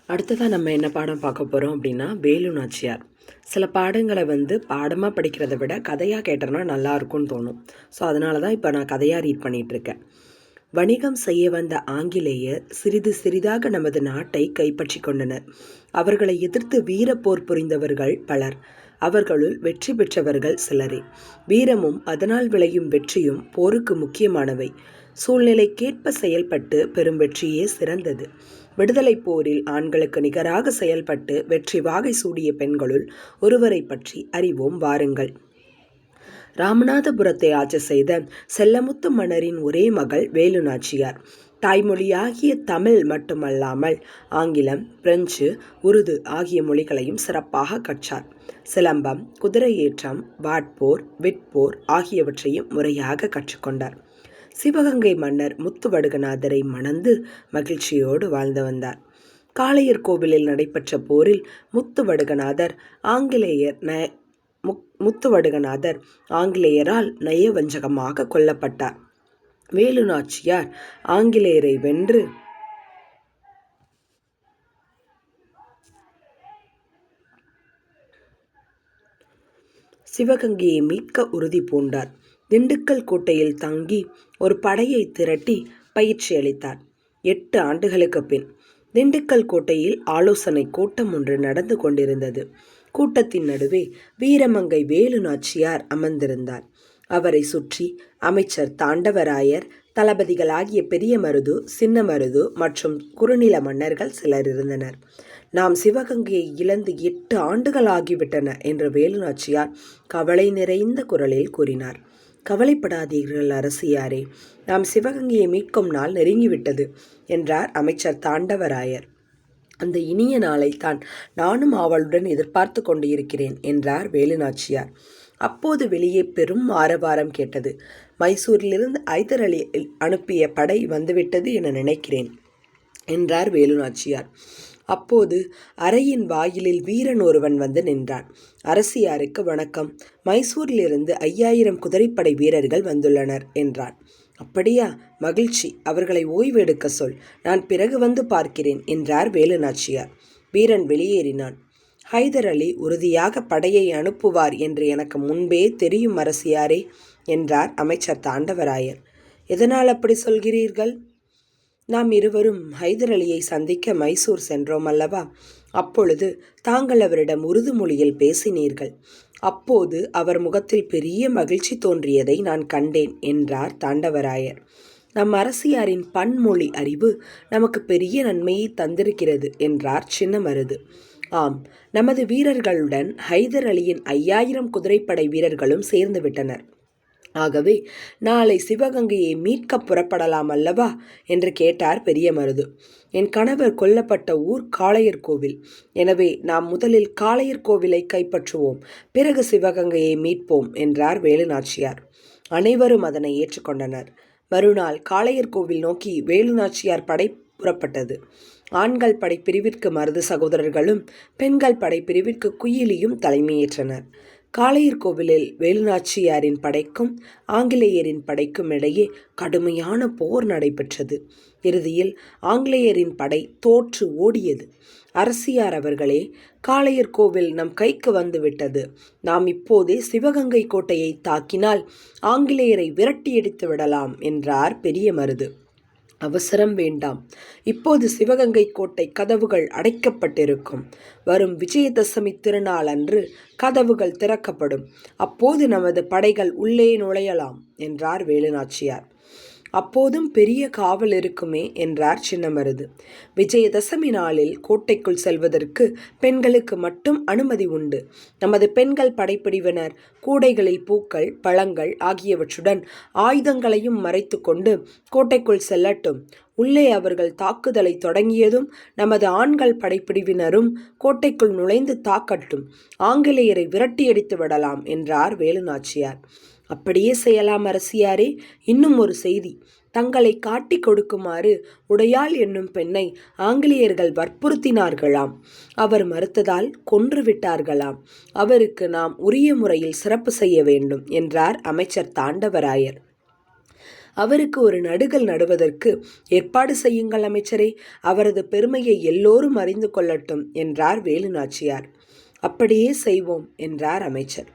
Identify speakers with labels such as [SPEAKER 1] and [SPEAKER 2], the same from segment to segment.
[SPEAKER 1] அடுத்ததாக நம்ம என்ன பாடம் பார்க்க போகிறோம் அப்படின்னா வேலு நாச்சியார். சில பாடங்களை பாடமாக படிக்கிறத விட கதையாக கேட்டோன்னா நல்லா இருக்கும்னு தோணும். ஸோ அதனால தான் இப்போ நான் கதையாக ரீட் பண்ணிகிட்ருக்கேன். வணிகம் செய்ய வந்த ஆங்கிலேயர் சிறிது சிறிதாக நமது நாட்டை கைப்பற்றி கொண்டனர். அவர்களை எதிர்த்து வீரப்போர் புரிந்தவர்கள் பலர். அவர்களுள் வெற்றி பெற்றவர்கள் சிலரே. வீரமும் அதனால் விளையும் வெற்றியும் போருக்கு முக்கியமானவை. சூழ்நிலைக்கேற்ப செயல்பட்டு பெரும் வெற்றியே சிறந்தது. விடுதலை போரில் ஆண்களுக்கு நிகராக செயல்பட்டு வெற்றி வாகை சூடிய பெண்களுள் ஒருவரை பற்றி அறிவோம் வாருங்கள். ராமநாதபுரத்தை ஆட்சி செய்த செல்லமுத்து மன்னரின் ஒரே மகள் வேலு நாச்சியார். தாய்மொழியாகிய தமிழ் மட்டுமல்லாமல் ஆங்கிலம், பிரெஞ்சு, உருது ஆகிய மொழிகளையும் சிறப்பாக கற்றார். சிலம்பம், குதிரையேற்றம், வாட்போர், விற்போர் ஆகியவற்றையும் முறையாக கற்றுக்கொண்டார். சிவகங்கை மன்னர் முத்துவடுகநாதரை மணந்து மகிழ்ச்சியோடு வாழ்ந்து வந்தார். காளையர் கோவிலில் நடைபெற்ற போரில் முத்துவடுகநாதர் ஆங்கிலேயரால் நயவஞ்சகமாக கொல்லப்பட்டார். வேலு நாச்சியார் ஆங்கிலேயரை வென்று சிவகங்கையை மீட்க உறுதி பூண்டார். திண்டுக்கல் கோட்டையில் தங்கி ஒரு படையை திரட்டி பயிற்சி அளித்தார். 8 ஆண்டுகளுக்கு பின் திண்டுக்கல் கோட்டையில் ஆலோசனை கூட்டம் ஒன்று நடந்து கொண்டிருந்தது. கூட்டத்தின் நடுவே வீரமங்கை வேலு நாச்சியார் அமர்ந்திருந்தார். அவரை சுற்றி அமைச்சர் தாண்டவராயர், தளபதிகளாகிய பெரிய மருது, சின்ன மருது மற்றும் குறுநில மன்னர்கள் சிலர் இருந்தனர். நாம் சிவகங்கையை இழந்து 8 ஆண்டுகள் ஆகிவிட்டன என்று வேலு நாச்சியார் கவலை நிறைந்த குரலில் கூறினார். கவலைப்படாதீர்கள் அரசியாரே, நாம் சிவகங்கையை மீட்கும் நாள் நெருங்கிவிட்டது என்றார் அமைச்சர் தாண்டவராயர். அந்த இனிய நாளைத்தான் நானும் ஆவலுடன் எதிர்பார்த்து கொண்டிருக்கிறேன் என்றார் வேலு நாச்சியார். அப்போது வெளியே பெரும் ஆரவாரம் கேட்டது. மைசூரிலிருந்து ஐதர் அலி அனுப்பிய படை வந்துவிட்டது என நினைக்கிறேன் என்றார் வேலு நாச்சியார். அப்போது அறையின் வாயிலில் வீரன் ஒருவன் வந்து நின்றான். அரசியாருக்கு வணக்கம், மைசூரிலிருந்து 5000 குதிரைப்படை வீரர்கள் வந்துள்ளனர் என்றான். அப்படியா, மகிழ்ச்சி, அவர்களை ஓய்வெடுக்க சொல், நான் பிறகு வந்து பார்க்கிறேன் என்றார் வேலு நாச்சியார். வீரன் வெளியேறினான். ஹைதர் அலி உறுதியாக படையை அனுப்புவார் என்று எனக்கு முன்பே தெரியும் அரசியாரே என்றார் அமைச்சர் தாண்டவராயர். எதனால் அப்படி சொல்கிறீர்கள்? நாம் இருவரும் ஹைதர் அலியை சந்திக்க மைசூர் சென்றோம் அல்லவா? அப்பொழுது தாங்கள் அவரிடம் உருது மொழியில் பேசினீர்கள். அப்போது அவர் முகத்தில் பெரிய மகிழ்ச்சி தோன்றியதை நான் கண்டேன் என்றார் தாண்டவராயர். நம் அரசியாரின் பன்மொழி அறிவு நமக்கு பெரிய நன்மையை தந்திருக்கிறது என்றார் சின்ன மருது. ஆம், நமது வீரர்களுடன் ஹைதர் அலியின் 5000 குதிரைப்படை வீரர்களும் சேர்ந்து விட்டனர். ஆகவே நாளை சிவகங்கையை மீட்க புறப்படலாம் அல்லவா என்று கேட்டார் பெரிய மருது. என் கணவர் கொல்லப்பட்ட ஊர் காளையர் கோவில். எனவே நாம் முதலில் காளையர் கோவிலை கைப்பற்றுவோம், பிறகு சிவகங்கையை மீட்போம் என்றார் வேலு நாச்சியார். அனைவரும் அதனை ஏற்றுக்கொண்டனர். மறுநாள் காளையர் கோவில் நோக்கி வேலு நாச்சியார் படை புறப்பட்டது. ஆண்கள் படைப்பிரிவிற்கு மருது சகோதரர்களும் பெண்கள் படைப்பிரிவிற்கு குயிலியும் தலைமையேற்றனர். காளையர் கோவிலில் வேலு நாச்சியாரின் படைக்கும் ஆங்கிலேயரின் படைக்கும் இடையே கடுமையான போர் நடைபெற்றது. இறுதியில் ஆங்கிலேயரின் படை தோற்று ஓடியது. அரசியார் அவர்களே, காளையர் கோவில் நம் கைக்கு வந்துவிட்டது. நாம் இப்போதே சிவகங்கை கோட்டையை தாக்கினால் ஆங்கிலேயரை விரட்டியடித்து விடலாம் என்றார் பெரிய மருது. அவசரம் வேண்டாம். இப்போது சிவகங்கை கோட்டை கதவுகள் அடைக்கப்பட்டிருக்கும். வரும் விஜயதசமி திருநாள் அன்று கதவுகள் திறக்கப்படும். அப்போது நமது படைகள் உள்ளே நுழையலாம் என்றார் வேலு நாச்சியார். அப்போதும் பெரிய காவல் இருக்குமே என்றார் சின்ன மருது. விஜயதசமி நாளில் கோட்டைக்குள் செல்வதற்கு பெண்களுக்கு மட்டும் அனுமதி உண்டு. நமது பெண்கள் படைப்பிரிவினர் கூடைகளில் பூக்கள், பழங்கள் ஆகியவற்றுடன் ஆயுதங்களையும் மறைத்து கொண்டு கோட்டைக்குள் செல்லட்டும். உள்ளே அவர்கள் தாக்குதலை தொடங்கியதும் நமது ஆண்கள் படைப்பிரிவினரும் கோட்டைக்குள் நுழைந்து தாக்கட்டும். ஆங்கிலேயரை விரட்டியடித்து விடலாம் என்றார் வேலு நாச்சியார். அப்படியே செய்யலாம் அரசியாரே. இன்னும் ஒரு செய்தி. தங்களை காட்டி கொடுக்குமாறு உடையாள் என்னும் பெண்ணை ஆங்கிலேயர்கள் வற்புறுத்தினார்களாம். அவர் மறுத்ததால் கொன்று விட்டார்களாம். அவருக்கு நாம் உரிய முறையில் சிறப்பு செய்ய வேண்டும் என்றார் அமைச்சர் தாண்டவராயர். அவருக்கு ஒரு நடுகல் நடுவதற்கு ஏற்பாடு செய்யுங்கள் அமைச்சரே, அவரது பெருமையை எல்லோரும் அறிந்து கொள்ளட்டும் என்றார் வேலு நாச்சியார். அப்படியே செய்வோம் என்றார் அமைச்சர்.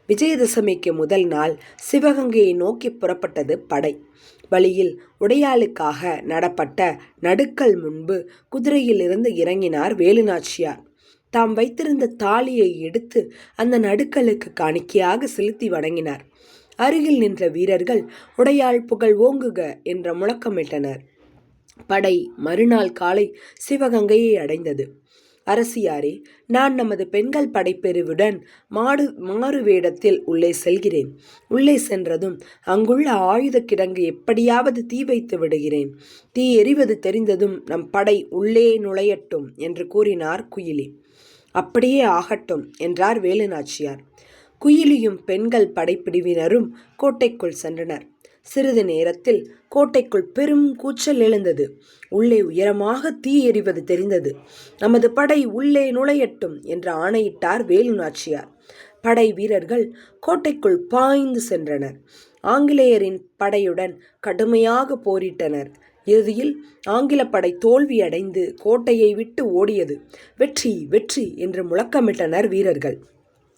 [SPEAKER 1] விஜயதசமிக்கு முதல் நாள் சிவகங்கையை நோக்கி புறப்பட்டது படை. வழியில் உடையாளுக்காக நடப்பட்ட நடுக்கல் முன்பு குதிரையிலிருந்து இறங்கினார் வேலுநாச்சியார். தாம் வைத்திருந்த தாலியை எடுத்து அந்த நடுக்கலுக்கு காணிக்கையாக செலுத்தி வணங்கினார். அருகில் நின்ற வீரர்கள் உடையாள் புகழ் ஓங்குக என்ற முழக்கமிட்டனர். படை மறுநாள் காலை சிவகங்கையை அடைந்தது. அரசியாரே, நான் நமது பெண்கள் படைப்பிரிவுடன் மாறு வேடத்தில் உள்ளே செல்கிறேன். உள்ளே சென்றதும் அங்குள்ள ஆயுத கிடங்கு எப்படியாவது தீ வைத்து விடுகிறேன். தீ எரிவது தெரிந்ததும் நம் படை உள்ளே நுழையட்டும் என்று கூறினார் குயிலி. அப்படியே ஆகட்டும் என்றார் வேலுநாச்சியார். குயிலியும் பெண்கள் படைப்பிரிவினரும் கோட்டைக்குள் சென்றனர். சிறிது நேரத்தில் கோட்டைக்குள் பெரும் கூச்சல் எழுந்தது. உள்ளே உயரமாக தீ எறிவது தெரிந்தது. நமது படை உள்ளே நுழையட்டும் என்று ஆணையிட்டார் வேலுநாச்சியார். படை வீரர்கள் கோட்டைக்குள் பாய்ந்து சென்றனர். ஆங்கிலேயரின் படையுடன் கடுமையாக போரிட்டனர். இறுதியில் ஆங்கில படை தோல்வியடைந்து கோட்டையை விட்டு ஓடியது. வெற்றி வெற்றி என்று முழக்கமிட்டனர் வீரர்கள்.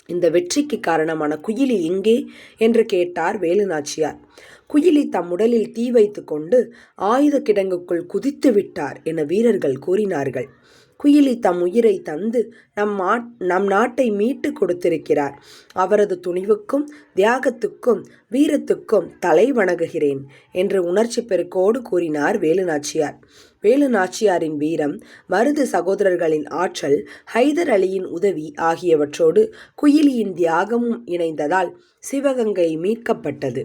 [SPEAKER 1] இந்த வெற்றிக்கு காரணமான குயிலி எங்கே என்று கேட்டார் வேலுநாச்சியார். குயிலி தம் உடலில் தீ வைத்து கொண்டு ஆயுத கிடங்குக்குள் குதித்து விட்டார் என வீரர்கள் கூறினார்கள். குயிலி தம் உயிரை தந்து நம் நாட்டை மீட்டு கொடுத்திருக்கிறார். அவரது துணிவுக்கும் தியாகத்துக்கும் வீரத்துக்கும் தலை வணங்குகிறேன் என்று உணர்ச்சி பெருக்கோடு கூறினார் வேலுநாச்சியார். வேலுநாச்சியாரின் வீரம், மருது சகோதரர்களின் ஆற்றல், ஹைதர் அலியின் உதவி ஆகியவற்றோடு குயிலியின் தியாகமும் இணைந்ததால் சிவகங்கை மீட்கப்பட்டது.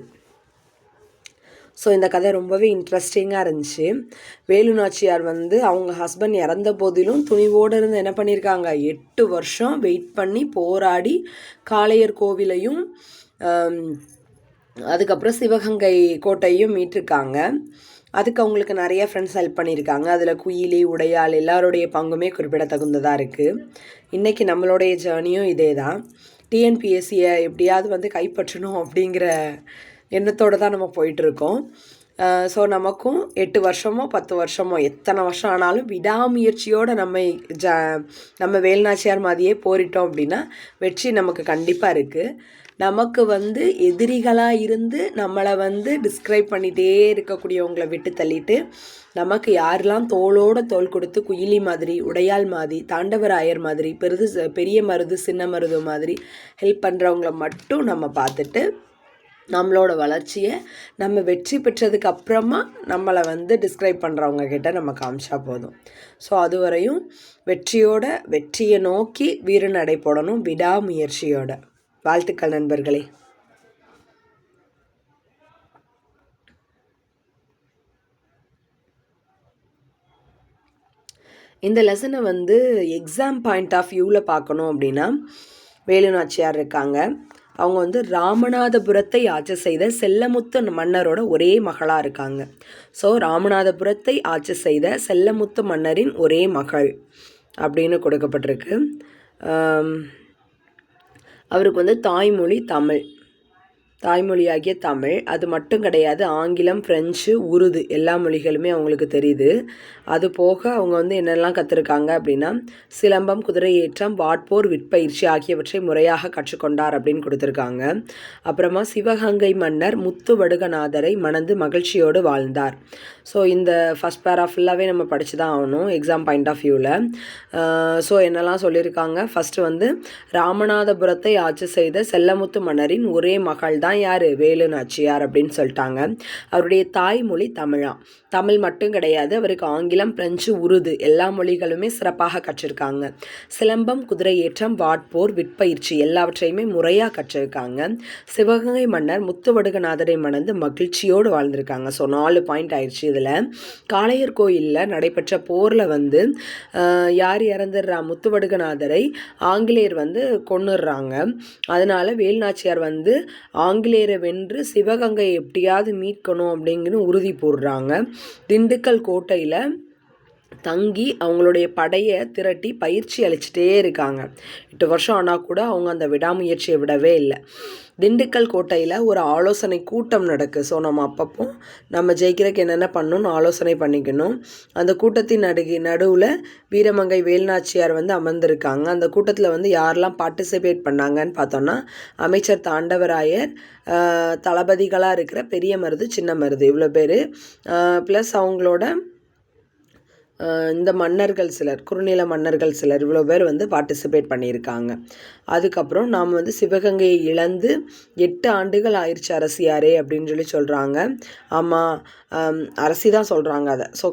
[SPEAKER 1] ஸோ இந்த கதை ரொம்பவே இன்ட்ரெஸ்டிங்காக இருந்துச்சு. வேலுநாச்சியார் அவங்க ஹஸ்பண்ட் இறந்த போதிலும் துணிவோடு இருந்து என்ன பண்ணியிருக்காங்க, 8 வருஷம் வெயிட் பண்ணி போராடி காளையர் கோவிலையும் அதுக்கப்புறம் சிவகங்கை கோட்டையும் மீட்டிருக்காங்க. அதுக்கு அவங்களுக்கு நிறைய ஃப்ரெண்ட்ஸ் ஹெல்ப் பண்ணியிருக்காங்க. அதில் குயிலி, உடையாள் எல்லாருடைய பங்குமே குறிப்பிடத்தகுந்ததாக இருக்குது. இன்றைக்கி நம்மளுடைய ஜேர்னியும் இதே தான். டிஎன்பிஎஸ்சியை எப்படியாவது கைப்பற்றணும் அப்படிங்கிற எண்ணத்தோடு தான் நம்ம போயிட்டுருக்கோம். ஸோ நமக்கும் 8 வருஷமோ 10 வருஷமோ எத்தனை வருஷம் ஆனாலும் விடாமுயற்சியோடு நம்ம வேலுநாச்சியார் மாதிரியே போரிட்டோம் அப்படின்னா வெற்றி நமக்கு கண்டிப்பாக இருக்குது. நமக்கு எதிரிகளாக இருந்து நம்மளை டிஸ்கிரைப் பண்ணிகிட்டே இருக்கக்கூடியவங்களை விட்டு தள்ளிட்டு நமக்கு யாரெல்லாம் தோளோட தோள் கொடுத்து குயிலி மாதிரி, உடையாள் மாதிரி, தாண்டவராயர் மாதிரி, பெரிய மருது சின்ன மருது மாதிரி ஹெல்ப் பண்ணுறவங்கள மட்டும் நம்ம பார்த்துட்டு நம்மளோட வளர்ச்சியை நம்ம வெற்றி பெற்றதுக்கு அப்புறமா நம்மளை டிஸ்கிரைப் பண்ணுறவங்க கிட்ட நம்ம காமிச்சா போதும். ஸோ அதுவரையும் வெற்றியை நோக்கி வீரநடை போடணும் விடாமுயற்சியோட. வாழ்த்துக்கள் நண்பர்களே. இந்த லெசனை எக்ஸாம் பாயிண்ட் ஆஃப் வியூவில் பார்க்கணும் அப்படின்னா வேலுநாச்சியார் இருக்காங்க. அவங்க ராமநாதபுரத்தை ஆட்சி செய்த செல்லமுத்து மன்னரோட ஒரே மகளாக இருக்காங்க. ஸோ ராமநாதபுரத்தை ஆட்சி செய்த செல்லமுத்து மன்னரின் ஒரே மகள் அப்படின்னு கொடுக்கப்பட்டிருக்கு. அவருக்கு தாய்மொழி தமிழ், தாய்மொழியாகிய தமிழ். அது மட்டும் கிடையாது, ஆங்கிலம், ஃப்ரெஞ்சு, உருது எல்லா மொழிகளுமே அவங்களுக்கு தெரியுது. அது போக அவங்க என்னெல்லாம் கற்றுருக்காங்க அப்படின்னா சிலம்பம், குதிரை ஏற்றம், வாட்போர், விற்பயிற்சி ஆகியவற்றை முறையாக கற்றுக்கொண்டார் அப்படின்னு கொடுத்துருக்காங்க. அப்புறமா சிவகங்கை மன்னர் முத்துவடுகநாதரை மணந்து மகிழ்ச்சியோடு வாழ்ந்தார். ஸோ இந்த ஃபஸ்ட் பேரா ஃபுல்லாகவே நம்ம படித்து தான் ஆகணும் எக்ஸாம் பாயிண்ட் ஆஃப் வியூவில். ஸோ என்னெல்லாம் சொல்லியிருக்காங்க, ஃபஸ்ட்டு ராமநாதபுரத்தை ஆட்சி செய்த செல்லமுத்து மன்னரின் ஒரே மகள் தான் யார், வேலுநாச்சியார் அப்படின்னு சொல்லிட்டாங்க. அவருடைய தாய்மொழி தமிழ் மட்டும் கிடையாது, அவருக்கு ஆங்கிலம், பிரெஞ்சு, உருது எல்லா மொழிகளுமே சிறப்பாக கற்றிருக்காங்க. சிலம்பம், குதிரை ஏற்றம், வாட்போர், விற்பயிற்சி எல்லாவற்றையுமே முறையாக கற்றிருக்காங்க. சிவகங்கை மன்னர் முத்துவடுகநாதரை மணந்து மகிழ்ச்சியோடு வாழ்ந்திருக்காங்க. ஸோ 4 பாயிண்ட் ஆயிடுச்சு. இதில் காளையர் கோயிலில் நடைபெற்ற போரில் யார் இறந்துடுறா, முத்துவடுகநாதரை ஆங்கிலேயர் கொன்னுடுறாங்க. அதனால் வேலுநாச்சியார் ஆங்கிலேயரை வென்று சிவகங்கையை எப்படியாவது மீட்கணும் அப்படிங்கிற உறுதி போடுறாங்க. திண்டுக்கல் கோட்டையில் தங்கி அவங்களுடைய படையை திரட்டி பயிற்சி அளிச்சிட்டே இருக்காங்க. 8 வருஷம் ஆனால் கூட அவங்க அந்த விடாமுயற்சியை விடவே இல்லை. திண்டுக்கல் கோட்டையில் ஒரு ஆலோசனை கூட்டம் நடக்குது. ஸோ நம்ம அப்பப்போ நம்ம ஜெயிக்கிறதுக்கு என்னென்ன பண்ணணும்னு ஆலோசனை பண்ணிக்கணும். அந்த கூட்டத்தின் நடுவில் வீரமங்கை வேலுநாச்சியார் வந்து அமர்ந்திருக்காங்க. அந்த கூட்டத்தில் வந்து யாரெல்லாம் பார்ட்டிசிபேட் பண்ணாங்கன்னு பார்த்தோன்னா, அமைச்சர் தாண்டவராயர், தளபதிகளாக இருக்கிற பெரிய மருது, சின்ன மருது, இவ்வளோ பேர், ப்ளஸ் அவங்களோட இந்த மன்னர்கள் சிலர், குறுநில மன்னர்கள் சிலர், இவ்வளோ பேர் வந்து பார்ட்டிசிபேட் பண்ணியிருக்காங்க. அதுக்கப்புறம் நாம் வந்து சிவகங்கையை இழந்து 8 ஆண்டுகள் ஆயிடுச்சு அரசியாரே அப்படின்னு சொல்கிறாங்க. ஆமாம், அரசி தான் சொல்கிறாங்க அதை. ஸோ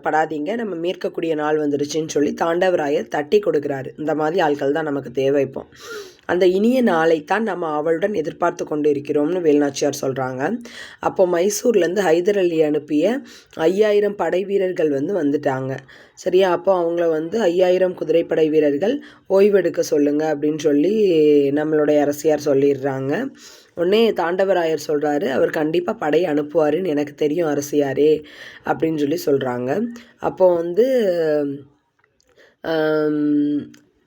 [SPEAKER 1] படாதீங்க, நம்ம மீட்கக்கூடிய நாள் வந்துடுச்சுன்னு சொல்லி தாண்டவராயர் தட்டி கொடுக்குறாரு. இந்த மாதிரி ஆட்கள் தான் நமக்கு தேவை. இப்போ அந்த இனிய நாளைத்தான் நம்ம அவளுடன் எதிர்பார்த்து கொண்டு இருக்கிறோம்னு வேலுநாச்சியார் சொல்கிறாங்க. அப்போ மைசூர்லேருந்து ஹைதர் அலி அனுப்பிய 5000 படை வீரர்கள் வந்து வந்துட்டாங்க. சரியா? அப்போ அவங்கள வந்து 5000 குதிரைப்படை வீரர்கள் ஓய்வெடுக்க சொல்லுங்கள் அப்படின்னு சொல்லி நம்மளுடைய அரசியார் சொல்லிடுறாங்க. உடனே தாண்டவராயர் சொல்கிறாரு, அவர் கண்டிப்பாக படை அனுப்புவாருன்னு எனக்கு தெரியும் அரசியாரே அப்படின்னு சொல்கிறாங்க. அப்போ வந்து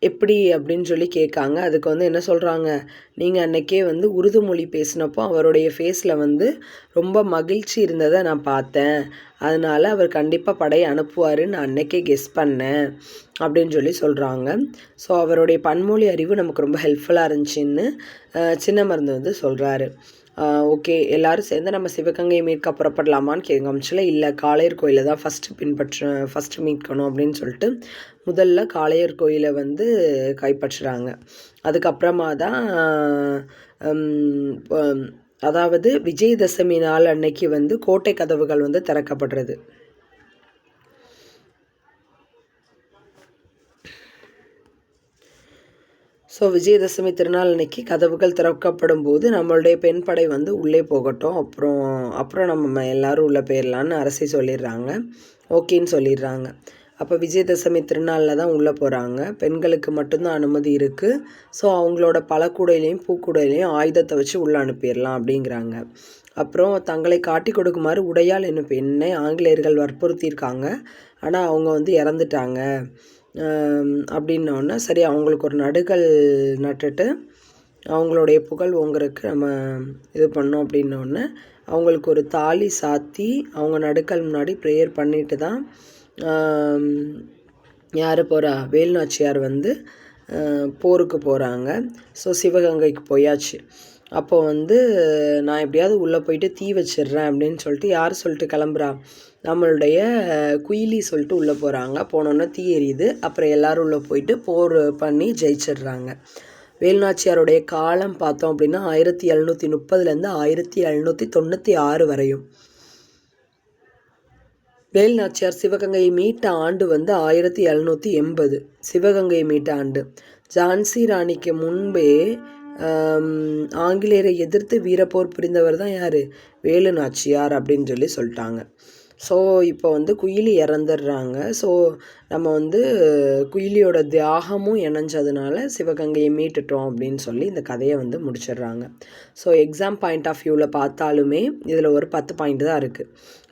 [SPEAKER 1] எப்படி அப்படின்னு கேட்காங்க. அதுக்கு வந்து என்ன சொல்கிறாங்க, நீங்கள் அன்றைக்கே வந்து உருதுமொழி பேசினப்போ அவருடைய ஃபேஸில் வந்து ரொம்ப மகிழ்ச்சி இருந்ததை நான் பார்த்தேன். அதனால் அவர் கண்டிப்பாக படை அனுப்புவாருன்னு நான் அன்றைக்கே கெஸ் பண்ணேன் அப்படின்னு சொல்கிறாங்க. ஸோ அவருடைய பன்மொழி அறிவு நமக்கு ரொம்ப ஹெல்ப்ஃபுல்லாக இருந்துச்சுன்னு சின்ன மருந்து வந்து சொல்கிறாரு. ஓகே, எல்லோரும் சேர்ந்து நம்ம சிவகங்கையை மீட்க புறப்படலாமான்னு கேட்காமிச்சில், இல்லை காளையர் கோயிலை தான் ஃபஸ்ட்டு மீட்கணும் அப்படின்னு சொல்லிட்டு முதல்ல காளையர் கோயிலை வந்து கைப்பற்றுறாங்க. அதுக்கப்புறமா தான் அதாவது விஜயதசமி நாள் அன்னைக்கு வந்து கோட்டை கதவுகள் வந்து திறக்கப்படுறது. ஸோ விஜயதசமி திருநாள் அன்னைக்கு கதவுகள் திறக்கப்படும் போது நம்மளுடைய பெண் படை வந்து உள்ளே போகட்டும், அப்புறம் நம்ம எல்லோரும் உள்ளே போயிடலான்னு அரசி சொல்லிடுறாங்க. ஓகேன்னு சொல்லிடுறாங்க. அப்போ விஜயதசமி திருநாளில் தான் உள்ளே போகிறாங்க. பெண்களுக்கு மட்டும்தான் அனுமதி இருக்குது. ஸோ அவங்களோட பழக்கூடையிலையும் பூக்கூடையிலையும் ஆயுதத்தை வச்சு உள்ளே அனுப்பிடலாம் அப்படிங்கிறாங்க. அப்புறம் தங்களை காட்டி கொடுக்குமாறு உடையால் என்னும் பெண்ணை ஆங்கிலேயர்கள் வற்புறுத்தியிருக்காங்க. ஆனால் அவங்க வந்து இறந்துட்டாங்க. அப்படின்னோடனே சரி, அவங்களுக்கு ஒரு நடுகள் நட்டுட்டு அவங்களுடைய புகழ் ஓங்குறதுக்கு நம்ம இது பண்ணோம். அப்படின்னோடனே அவங்களுக்கு ஒரு தாலி சாத்தி அவங்க நடுக்கல் முன்னாடி ப்ரேயர் பண்ணிட்டு தான் யார் போகிறா, வேலுநாச்சியார் வந்து போருக்கு போகிறாங்க. ஸோ சிவகங்கைக்கு போயாச்சு. அப்போ வந்து நான் எப்படியாவது உள்ளே போயிட்டு தீ வச்சிடுறேன் அப்படின்னு சொல்லிட்டு யார் சொல்லிட்டு கிளம்புறா, நம்மளுடைய குயிலி சொல்லிட்டு உள்ளே போகிறாங்க. போனோன்னே தீ எரியுது. அப்புறம் எல்லோரும் உள்ளே போயிட்டு போர் பண்ணி ஜெயிச்சிடுறாங்க. வேலுநாச்சியாருடைய காலம் பார்த்தோம் அப்படின்னா 1730 1796 வரையும். வேலுநாச்சியார் சிவகங்கையை மீட்ட ஆண்டு வந்து 1780. சிவகங்கையை மீட்ட ஆண்டு. ஜான்சி ராணிக்கு முன்பே ஆங்கிலேயரை எதிர்த்து வீரப்போர் புரிந்தவர் தான் யார், வேலுநாச்சியார் அப்படின்னு சொல்லிட்டாங்க. ஸோ இப்போ வந்து குயிலி இறந்துடுறாங்க. ஸோ நம்ம வந்து குயிலியோட தியாகமும் இணைஞ்சதுனால சிவகங்கையை மீட்டுட்டோம் அப்படின்னு சொல்லி இந்த கதையை வந்து முடிச்சிடுறாங்க. ஸோ எக்ஸாம் பாயிண்ட் ஆஃப் வியூவில் பார்த்தாலுமே இதில் ஒரு 10 பாயிண்ட் தான் இருக்குது.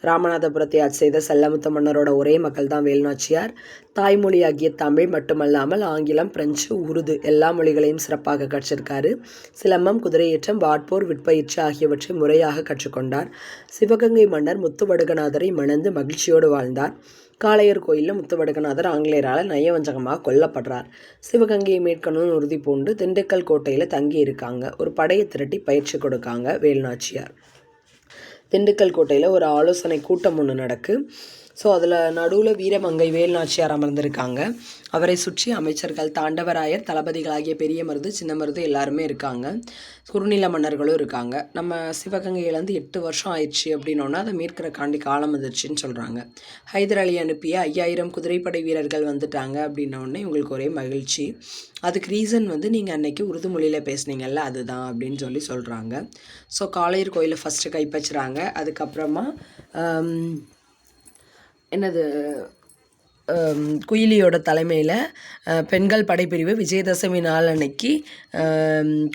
[SPEAKER 1] ராமநாதபுரத்தை ஆட்சி செய்த செல்லமுத்த மன்னரோட ஒரே மக்கள் தான் வேலுநாச்சியார். தாய்மொழியாகிய தமிழ் மட்டுமல்லாமல் ஆங்கிலம், பிரெஞ்சு, உருது எல்லா மொழிகளையும் சிறப்பாக கற்றிருக்காரு. சிலம்பம், குதிரையேற்றம், வாட்போர், விற்பயிற்சி ஆகியவற்றை முறையாக கற்றுக்கொண்டார். சிவகங்கை மன்னர் முத்துவடுகநாதரை மணந்து மகிழ்ச்சியோடு வாழ்ந்தார். காளையர் கோயிலில் முத்துவடுகநாதர் ஆங்கிலேயரால் நயவஞ்சகமாக கொல்லப்படுறார். சிவகங்கையை மீட்கணும்னு உறுதி பூண்டு திண்டுக்கல் கோட்டையில் தங்கி இருக்காங்க. ஒரு படையை திரட்டி பயிற்சி கொடுக்காங்க வேலுநாச்சியார். திண்டுக்கல் கோட்டையில் ஒரு ஆலோசனை கூட்டம் ஒன்று நடக்கு. ஸோ அதில் நடுவில் வீரமங்கை வேலுநாச்சியார் அமர்ந்திருக்காங்க. அவரை சுற்றி அமைச்சர்கள், தாண்டவராயர், தளபதிகளாகிய பெரிய மருது, சின்ன மருது எல்லாருமே இருக்காங்க. குறுநில மன்னர்களும் இருக்காங்க. நம்ம சிவகங்கையிலேருந்து 8 வருஷம் ஆயிடுச்சு அப்படின்னோன்னா அதை மீட்கிறக்காண்டி காலம் வந்துருச்சுன்னு சொல்கிறாங்க. ஹைதர் அலி அனுப்பிய 5000 குதிரைப்படை வீரர்கள் வந்துட்டாங்க அப்படின்னோடனே இவங்களுக்கு ஒரே மகிழ்ச்சி. அதுக்கு ரீசன் வந்து நீங்கள் அன்றைக்கி உருது மொழியில் பேசுனீங்கல்ல, அதுதான் அப்படின்னு சொல்கிறாங்க. ஸோ காளையர் கோயிலை ஃபஸ்ட்டு கைப்பற்றுறாங்க. அதுக்கப்புறமா குயிலியோட தலைமையில் பெண்கள் படைப்பிரிவு விஜயதசமி நாள் அன்னைக்கு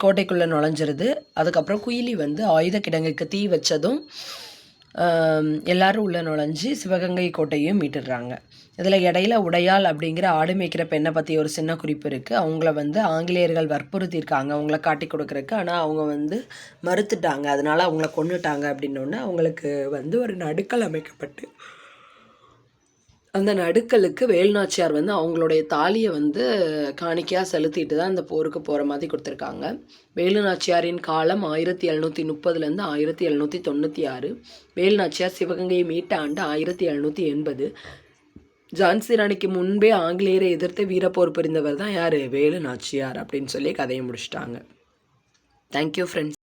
[SPEAKER 1] கோட்டைக்குள்ளே நுழைஞ்சிருது. அதுக்கப்புறம் குயிலி வந்து ஆயுத கிடங்குக்கு தீ வச்சதும் எல்லாரும் உள்ளே நுழைஞ்சு சிவகங்கை கோட்டையும் மீட்டுடுறாங்க. இதில் இடையில உடையாள் அப்படிங்கிற ஆடு மேய்க்கிற பெண்ணை பற்றி ஒரு சின்ன குறிப்பு இருக்குது. அவங்கள ஆங்கிலேயர்கள் வற்புறுத்தியிருக்காங்க அவங்கள காட்டி கொடுக்குறக்கு. ஆனால் அவங்க மறுத்துட்டாங்க. அதனால் அவங்கள கொன்னுட்டாங்க அப்படின்னோடனே அவங்களுக்கு ஒரு நடுக்கல் அமைக்கப்பட்டு அந்த நடுக்கலுக்கு வேலுநாச்சியார் அவங்களுடைய தாலியை காணிக்கையாக செலுத்திட்டு தான் இந்த போருக்கு போகிற மாதிரி கொடுத்துருக்காங்க. வேலுநாச்சியாரின் காலம் 1730 1796. வேலுநாச்சியார் சிவகங்கையை மீட்ட ஆண்டு 1780. ஜான்சி ராணிக்கு முன்பே ஆங்கிலேயரை எதிர்த்து வீரப்போர் புரிந்தவர் தான் யார்? வேலுநாச்சியார் அப்படின்னு சொல்லி கதையை முடிச்சிட்டாங்க. Thank you friends.